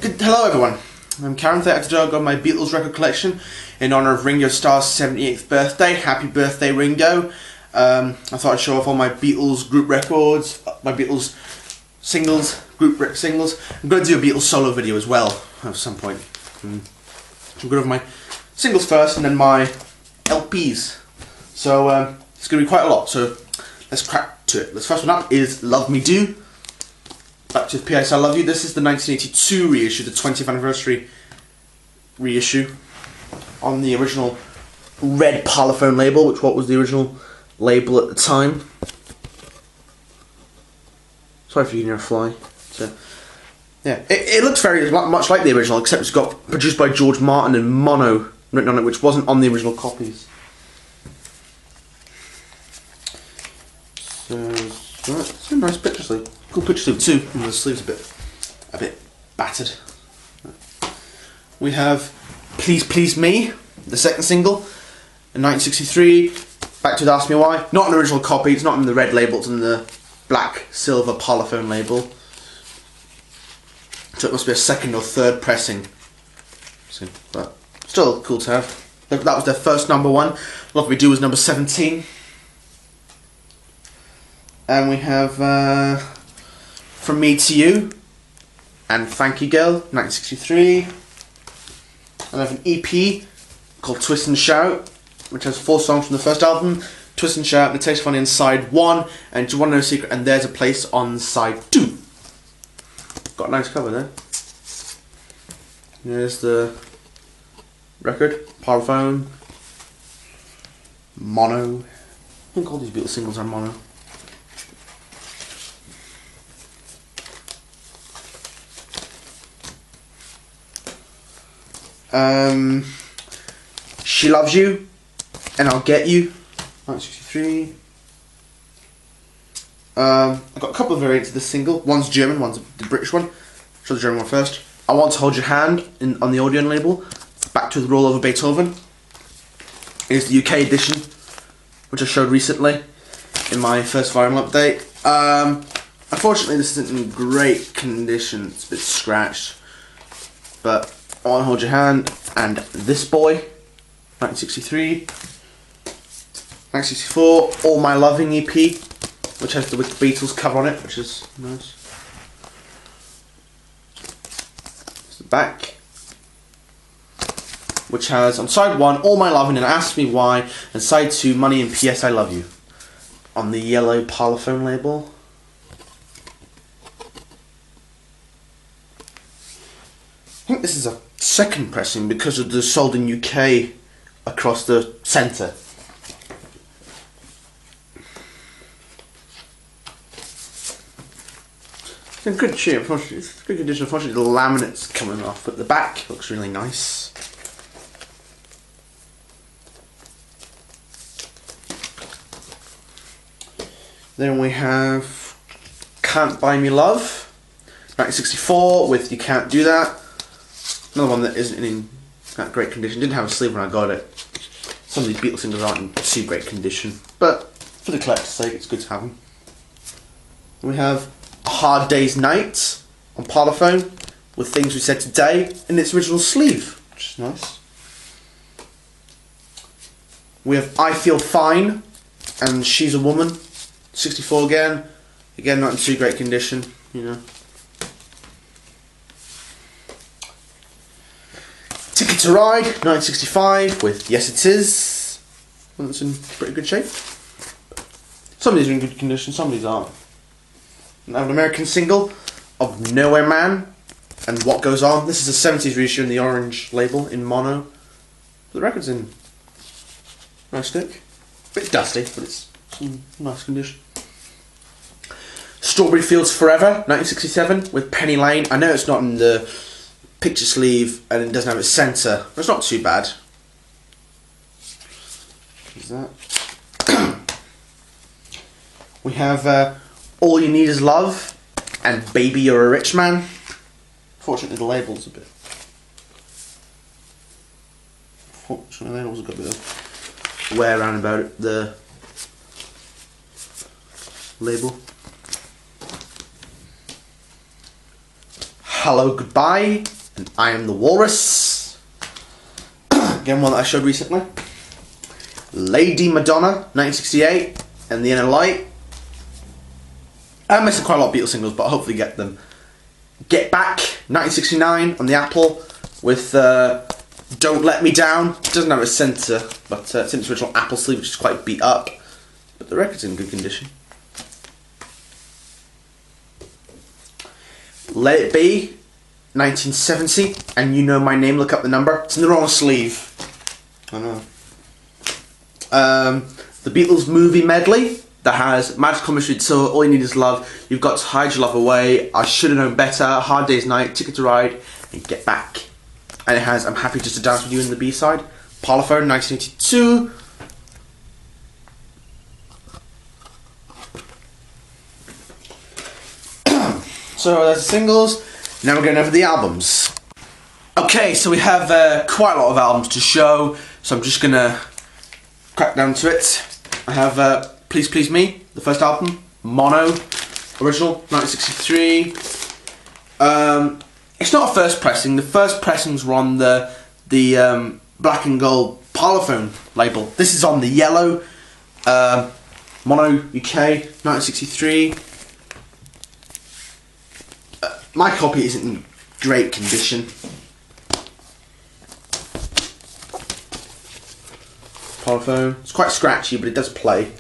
Hello everyone, I'm Karen. Today I got my Beatles record collection in honour of Ringo Starr's 78th birthday. Happy birthday, Ringo. I thought I'd show off all my Beatles group records, my Beatles singles, group singles. I'm going to do a Beatles solo video as well at some point. I'm going to have my singles first and then my LPs. So it's going to be quite a lot, so let's crack to it. The first one up is Love Me Do. Back to P.S. I Love You. This is the 1982 reissue, the 20th anniversary reissue, on the original red Parlophone label, which was the original label at the time. Sorry for you hearing a fly. So, yeah, it looks very much like the original, except it's got produced by George Martin and mono written on it, which wasn't on the original copies. So it's a nice picture sleeve. Cool picture sleeve too. And the sleeve's a bit battered. We have Please Please Me, the second single, in 1963. Back to Ask Me Why. Not an original copy. It's not in the red label. It's in the black silver Parlophone label. So it must be a second or third pressing. So, but still cool to have. That was their first #1. Love Me Do was number 17. And we have From Me to You and Thank You Girl, 1963. And I have an EP called Twist and Shout, which has 4 songs from the first album: Twist and Shout, The Taste Funny on side 1, and Do You Want to Know a Secret, and There's a Place on side 2. Got a nice cover there. There's the record, Parlophone, mono. I think all these Beatles singles are mono. She Loves You and I'll Get You, 1963. I've got a couple of variants of this single. One's German, one's the British one. Show the German one first. I Want to Hold Your Hand on the Odeon label. Back to the Roll Over Beethoven is the UK edition, which I showed recently in my first vinyl update. Unfortunately, this isn't in great condition. It's a bit scratched, but I Want to Hold Your Hand and This Boy, 1963. 1964, All My Loving EP, which has the Beatles cover on it, which is nice. It's the back, which has on side 1 All My Loving and Ask Me Why, and side 2 Money and P.S. I Love You, on the yellow Parlophone label. I think this is a second pressing because of the sold in UK across the centre. It's in good shape, unfortunately. It's in good condition. Unfortunately, the laminate's coming off, but the back looks really nice. Then we have Can't Buy Me Love, 1964, with You Can't Do That. Another one that isn't in that great condition. Didn't have a sleeve when I got it. Some of these Beatles singles aren't in too great condition, but for the collector's sake, it's good to have them. We have A Hard Day's Night on Parlophone with Things We Said Today in its original sleeve, which is nice. We have I Feel Fine and She's a Woman, 64 again. Again, not in too great condition, you know. Ticket to Ride, 1965, with Yes It Is. One that's in pretty good shape. Some of these are in good condition, some of these aren't. And I have an American single of Nowhere Man and What Goes On. This is a 70s reissue in the orange label in mono. The record's in nice stick. A bit dusty, but it's in nice condition. Strawberry Fields Forever, 1967, with Penny Lane. I know it's not in the picture sleeve and it doesn't have its centre, but it's not too bad. Is that? We have All You Need Is Love and Baby You're a Rich Man. Fortunately, the label's a bit. Fortunately, the label's got a bit of wear around about it. The label. Hello, Goodbye, and I Am the Walrus. Again, one that I showed recently. Lady Madonna, 1968, and The Inner Light. I'm missing quite a lot of Beatles singles, but I'll hopefully get them. Get Back, 1969, on the Apple, with Don't Let Me Down. It doesn't have a centre, but it's in its original Apple sleeve, which is quite beat up. But the record's in good condition. Let It Be, 1970, and You Know My Name, Look Up the Number. It's in the wrong sleeve. I know. The Beatles movie medley that has Magical Mystery Tour, All You Need Is Love, You've Got to Hide Your Love Away, I Should Have Known Better, Hard Day's Night, Ticket to Ride, and Get Back. And it has I'm Happy Just to Dance With You in the B-side. Parlophone, 1982. So that's the singles. Now we're going over the albums. Okay, so we have quite a lot of albums to show, so I'm just going to crack down to it. I have Please Please Me, the first album, Mono, original, 1963. It's not a first pressing. The first pressings were on the black and gold Parlophone label. This is on the yellow, Mono UK, 1963. My copy isn't in great condition. Parlophone. It's quite scratchy, but it does play.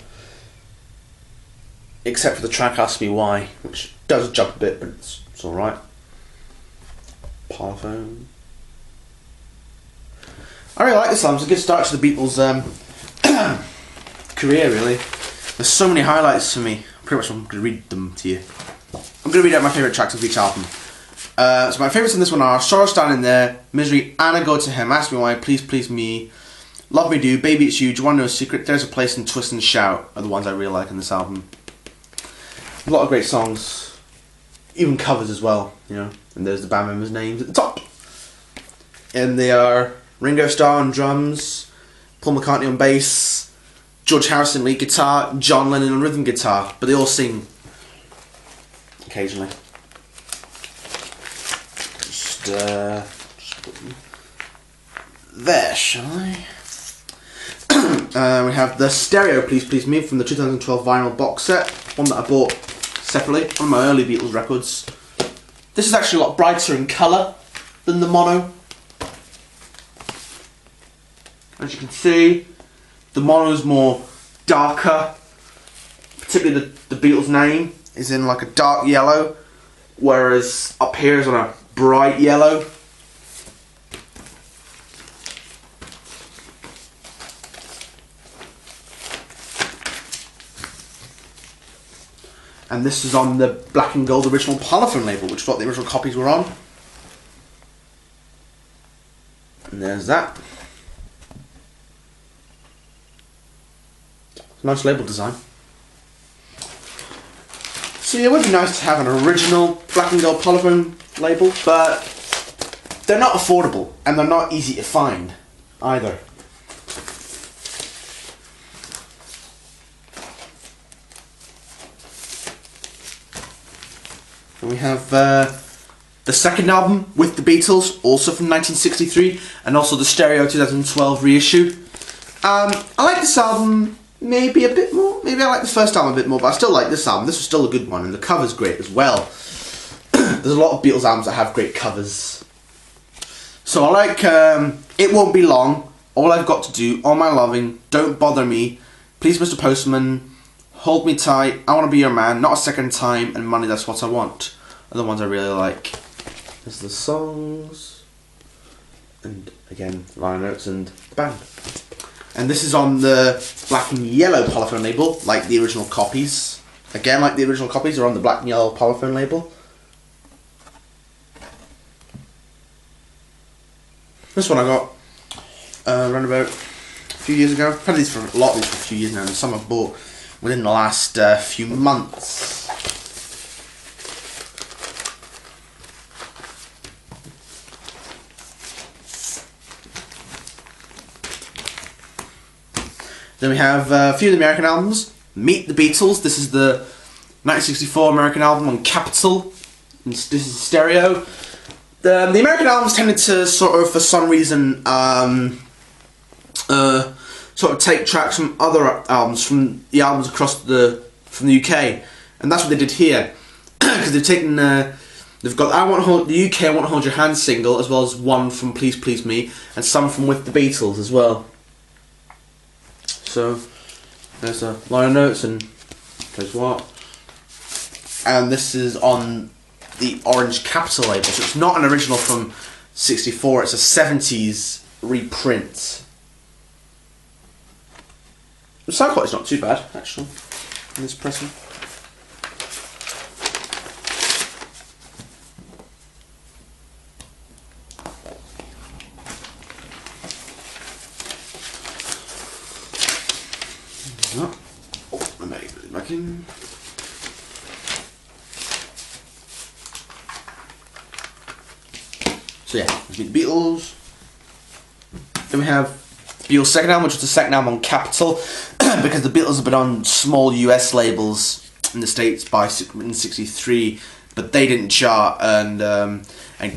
Except for the track Ask Me Why, which does jump a bit, but it's alright. Parlophone. I really like this album. It's a good start to the Beatles' career, really. There's so many highlights for me. Pretty much I'm going to read them to you. I'm going to read out my favourite tracks of each album. So my favourites in this one are Sorrow Standing There, Misery, Anna Go To Him, Ask Me Why, Please Please Me, Love Me Do, Baby It's You, Do You Want to Know a Secret, There's a Place, and Twist and Shout are the ones I really like in this album. A lot of great songs, even covers as well, you know, and there's the band members' names at the top. And they are Ringo Starr on drums, Paul McCartney on bass, George Harrison lead guitar, John Lennon on rhythm guitar, but they all sing occasionally. Just put them there, shall I? We have the stereo Please Please Me from the 2012 vinyl box set, one that I bought separately, one of my early Beatles records. This is actually a lot brighter in colour than the mono. As you can see, the mono is more darker, particularly the Beatles name is in like a dark yellow, whereas up here is on a bright yellow. And this is on the black and gold original Parlophone label, which is what the original copies were on. And there's that. Nice label design. So yeah, it would be nice to have an original black and gold Parlophone label, but they're not affordable and they're not easy to find either. And we have the second album with the Beatles, also from 1963, and also the Stereo 2012 reissue. I like this album maybe a bit more. Maybe I like the first album a bit more, but I still like this album. This was still a good one, and the cover's great as well. There's a lot of Beatles albums that have great covers. So I like It Won't Be Long, All I've Got to Do, All My Loving, Don't Bother Me, Please Mr. Postman, Hold Me Tight, I Want to Be Your Man, Not a Second Time, and Money That's What I Want are the ones I really like. There's the songs, and again, liner notes and band. And this is on the black and yellow Parlophone label, like the original copies. Again, like the original copies are on the black and yellow Parlophone label. This one I got around about a few years ago. I've had these for a lot of these for a few years now, and some I've bought within the last few months. Then we have a few of the American albums. Meet the Beatles. This is the 1964 American album on Capitol. This is stereo. The American albums tended to sort of, for some reason, sort of take tracks from other albums, from the albums from the UK, and that's what they did here, because they've taken they've got the UK I Want to Hold Your Hand single, as well as one from Please Please Me, and some from With the Beatles as well. So there's a line of notes and plays what, and this is on the Orange Capitol label, so it's not an original from '64, it's a '70s reprint. The sound quality's not too bad, actually, in this pressing. Oh, let me put it back in. So yeah, we get the Beatles. Then we have Beatles' second album, which was the second album on Capitol, because the Beatles have been on small US labels in the States in '63, but they didn't chart, and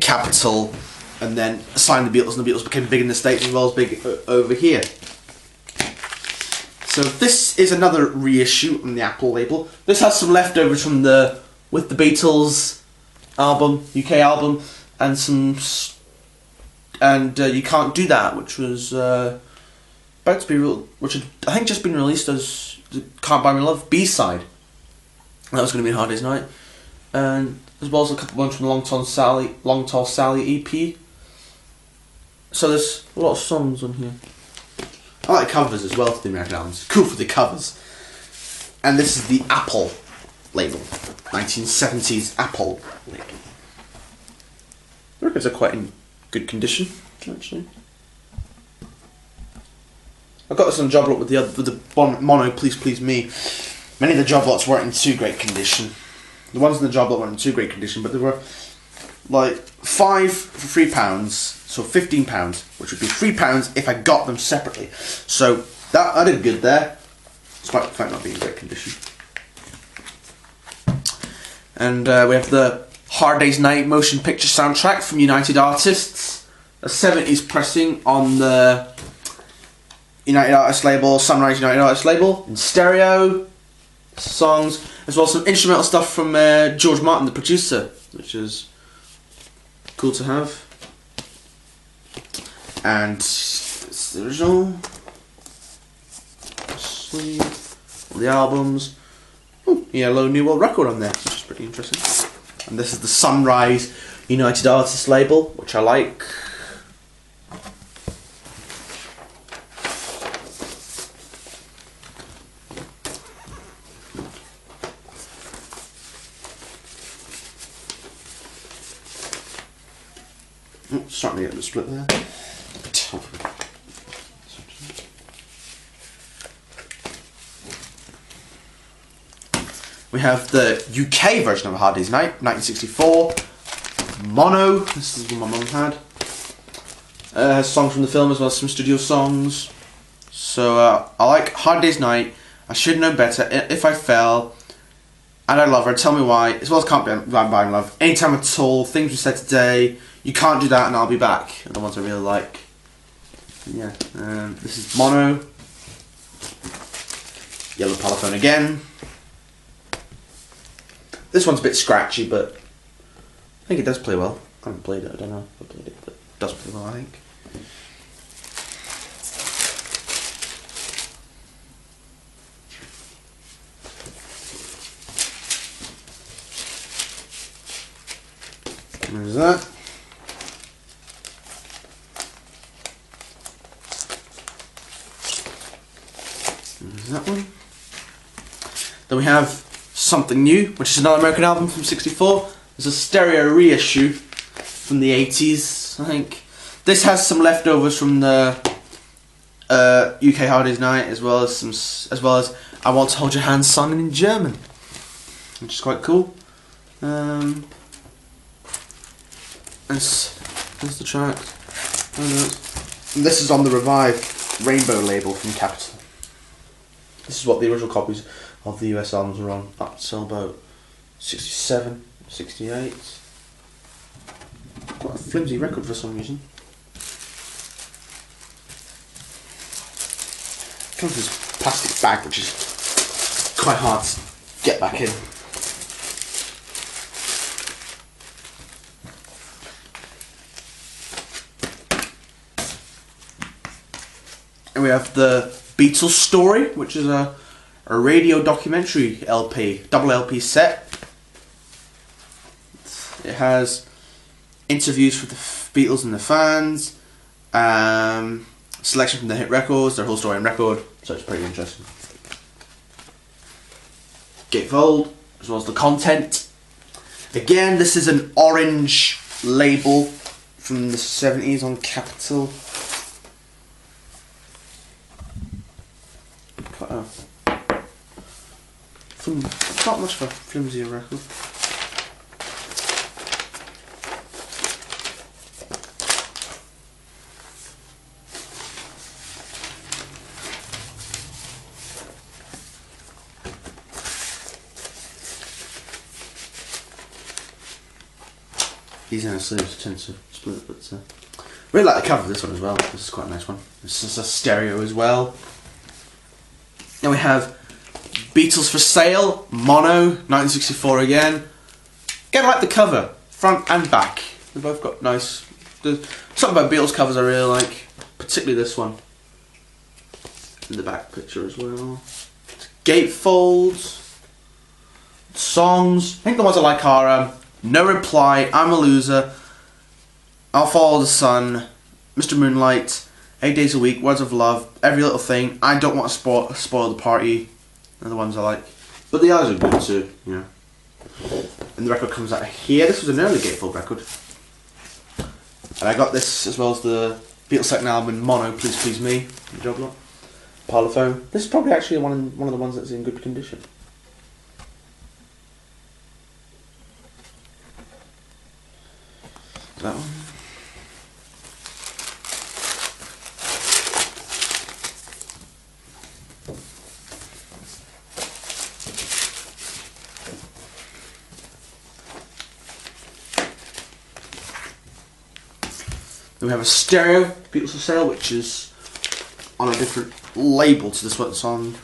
Capitol, and then signed the Beatles, and the Beatles became big in the States as well as big over here. So this is another reissue on the Apple label. This has some leftovers from the With the Beatles album, UK album, and some, and You Can't Do That, which was about to be which had, I think, just been released as the Can't Buy Me Love B-side. That was going to be Hard Day's Night, and as well as a couple ones from the Long Tall Sally EP. So there's a lot of songs on here. I like covers as well for the American albums. Cool for the covers. And this is the Apple label, 1970s Apple label. The records are quite in good condition, actually. I got this on job lot with the mono Please Please Me. Many of the job lots weren't in too great condition. The ones in the job lot weren't in too great condition, but there were like 5 for £3, so £15, which would be £3 if I got them separately. So I did good there, despite the fact not being in great condition. And we have the Hard Day's Night motion picture soundtrack from United Artists, a 70s pressing on the United Artists label, Sunrise United Artists label, in stereo songs, as well as some instrumental stuff from George Martin, the producer, which is cool to have. And it's the original sleeve, all the albums. Ooh, yellow New World record on there, which is pretty interesting. And this is the Sunrise United Artists label, which I like. Oh, starting to get the split there. We have the UK version of A Hard Day's Night, 1964. Mono, this is the one my mum had. Has songs from the film as well as some studio songs. So I like Hard Day's Night, I Should Know Better, If I Fell, and I Love Her, Tell Me Why, as well as Can't Buy Me Love, Anytime at All, Things We Said Today, You Can't Do That, and I'll Be Back, are the ones I really like. Yeah, this is Mono. Yellow Polyphone again. This one's a bit scratchy, but I think it does play well. I haven't played it, I don't know if I played it, but it does play well, I think. There's that. There's that one. Then we have Something New, which is another American album from '64. There's a stereo reissue from the '80s, I think. This has some leftovers from the UK Hard Day's Night, as well as I Want to Hold Your Hand, sung in German, which is quite cool. And there's the track. And this is on the Revive Rainbow label from Capitol. This is what the original copies of the US albums are on, up till about 67, 68. quite a flimsy record for some reason. It comes with this plastic bag, which is quite hard to get back in. And we have the Beatles Story, which is a radio documentary LP, double LP set. It has interviews with the Beatles and the fans, selection from the hit records, their whole story on record, so it's pretty interesting. Gatefold, as well as the content. Again, this is an orange label from the 70s on Capitol. Not much of a flimsier record. These inner sleeves tend to split, but really like the cover of this one as well. This is quite a nice one. This is a stereo as well. Then we have Beatles for Sale, Mono, 1964 again. Again, I like the cover, front and back. They've both got nice. There's something about Beatles covers I really like, particularly this one. In the back picture as well. Gatefolds, songs. I think the ones I like are No Reply, I'm a Loser, I'll Follow the Sun, Mr. Moonlight, 8 Days a Week, Words of Love, Every Little Thing, I Don't Want to Spoil the Party. They're the ones I like. But the others are good too, you know. And the record comes out here. This was an early Gatefold record. And I got this as well as the Beatles second album, Mono, Please Please Me, job lot. Parlophone. This is probably actually one of the ones that's in good condition. That one. Then we have a stereo, Beatles for Sale, which is on a different label to this one. It's on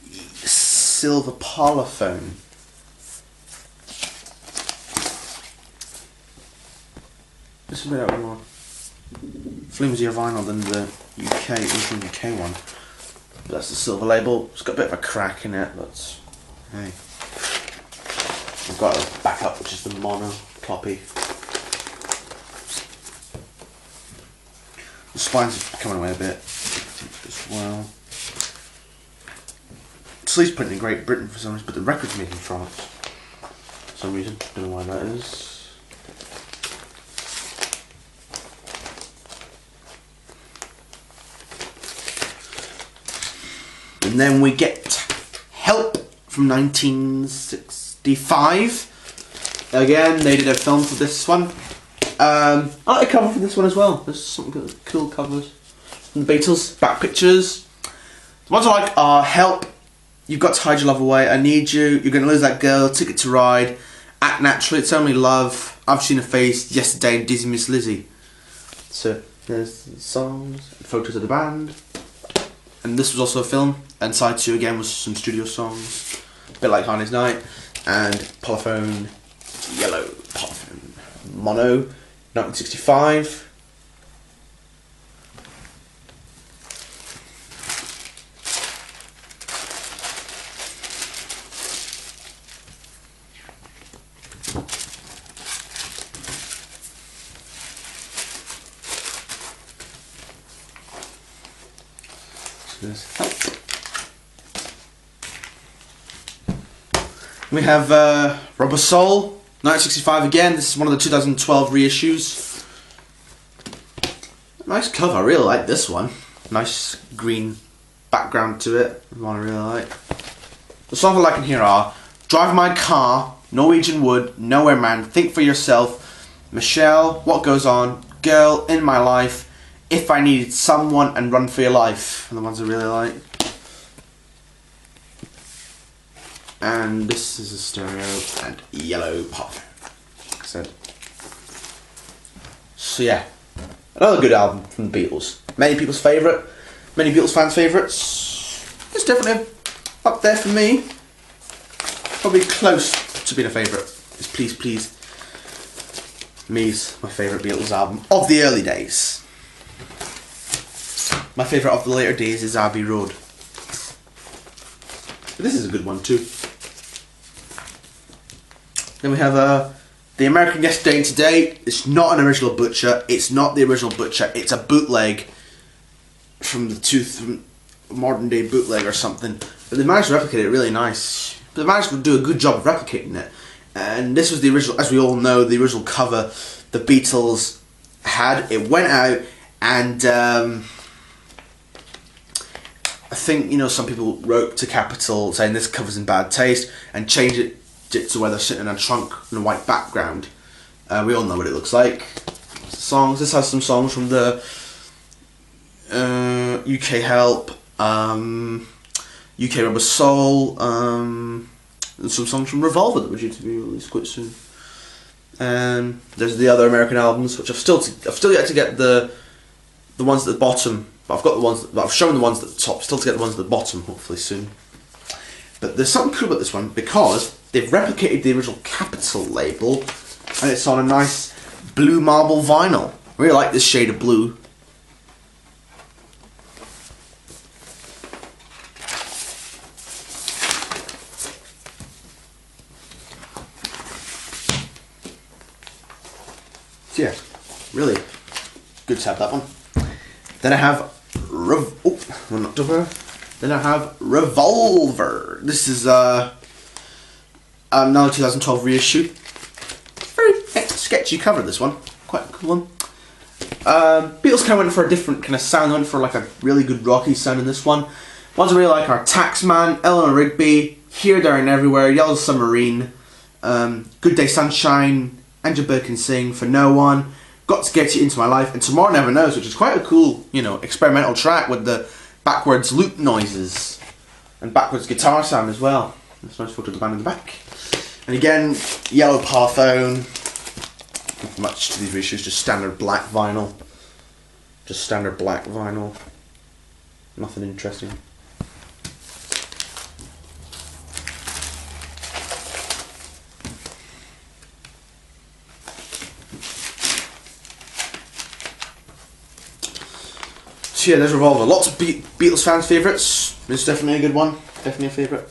silver Parlophone. This is a bit more flimsier vinyl than the original UK one. But that's the silver label. It's got a bit of a crack in it, but hey. I've got a backup, which is the mono copy. The spines are coming away a bit as well. Sleeve's printed in Great Britain for some reason, but the record's made in France for some reason. Don't know why that is. And then we get Help from 1965. Again, they did a film for this one. I like the cover for this one as well. There's some cool covers from the Beatles. Back pictures. The ones I like are Help, You've Got to Hide Your Love Away, I Need You, You're Gonna Lose That Girl, Ticket to Ride, Act Naturally, It's Only Love, I've Seen a Face, Yesterday, and Dizzy Miss Lizzie. So there's the songs, photos of the band. And this was also a film, and side 2 again was some studio songs, a bit like Harney's Night, and Parlophone, Yellow, Parlophone, Mono, 1965. Help. We have Rubber Soul, 1965 again. This is one of the 2012 reissues. Nice cover, I really like this one. Nice green background to it, one I really like. The songs I like in here are Drive My Car, Norwegian Wood, Nowhere Man, Think for Yourself, Michelle, What Goes On, Girl, In My Life, If I Needed Someone, and Run for Your Life, are the ones I really like. And this is a stereo and yellow pop, like I said. So yeah, another good album from the Beatles. Many people's favourite, many Beatles fans' favourites. It's definitely up there for me. Probably close to being a favourite. It's Please Please Me's my favourite Beatles album of the early days. My favourite of the later days is Abbey Road. But this is a good one too. Then we have The American Yesterday and Today. It's not an original Butcher. It's not the original Butcher. It's a bootleg from from modern day bootleg or something. But they managed to replicate it really nice. But they managed to do a good job of replicating it. And this was the original, as we all know, the original cover the Beatles had. It went out and I think, you know, some people wrote to Capitol saying this cover's in bad taste and changed it to where they're sitting in a trunk on a white background. We all know what it looks like. Songs. This has some songs from the UK Help, UK Rubber Soul, and some songs from Revolver that were due to be released quite soon. There's the other American albums, which I've still yet to get the ones at the bottom. But I've got the ones I've shown the ones at the top. Still to get the ones at the bottom, hopefully soon. But there's something cool about this one because they've replicated the original Capitol label, and it's on a nice blue marble vinyl. I really like this shade of blue. So yeah, really good to have that one. Then I have Then I have Revolver. This is another 2012 reissue. Very sketchy cover, this one. Quite a cool one. Beatles kind of went for a different kind of sound. Went for like a really good rocky sound in this one. Ones I really like are Taxman, Eleanor Rigby, Here, There and Everywhere, Yellow Submarine, Good Day Sunshine, Angel Bird Can Sing, For No One, Got to Get You Into My Life, and Tomorrow Never Knows, which is quite a cool, you know, experimental track with the backwards loop noises and backwards guitar sound as well. That's a nice photo of the band in the back. And again, yellow Parthone. Not much to these reissues, just standard black vinyl. Just standard black vinyl. Nothing interesting. So yeah, there's Revolver. Lots of Beatles fans' favourites. It's definitely a good one. Definitely a favourite.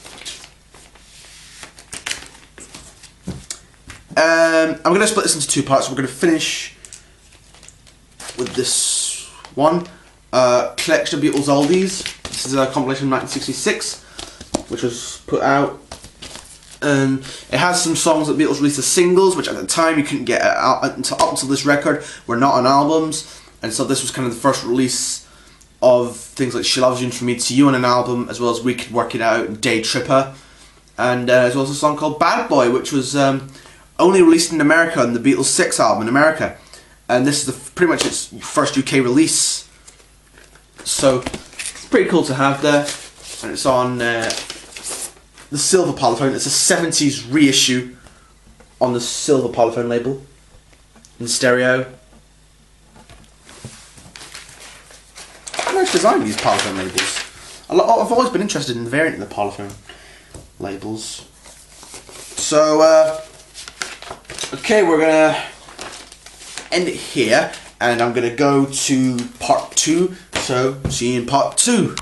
I'm going to split this into two parts. We're going to finish with this one. Collection of Beatles Oldies. This is a compilation from 1966, which was put out. And it has some songs that Beatles released as singles, which at the time you couldn't get up until this record were not on albums. And so this was kind of the first release of things like She Loves You and From Me to You on an album, as well as We Could Work It Out and Day Tripper, and as well as a song called Bad Boy, which was only released in America on the Beatles 6 album in America, and this is pretty much its first UK release, so it's pretty cool to have there. And it's on the silver Polyphone. It's a 70s reissue on the silver Polyphone label in stereo. Nice design, these Polyphone labels. I've always been interested in the variant of the Polyphone labels. So, okay, we're going to end it here, and I'm going to go to part 2, so see you in part 2.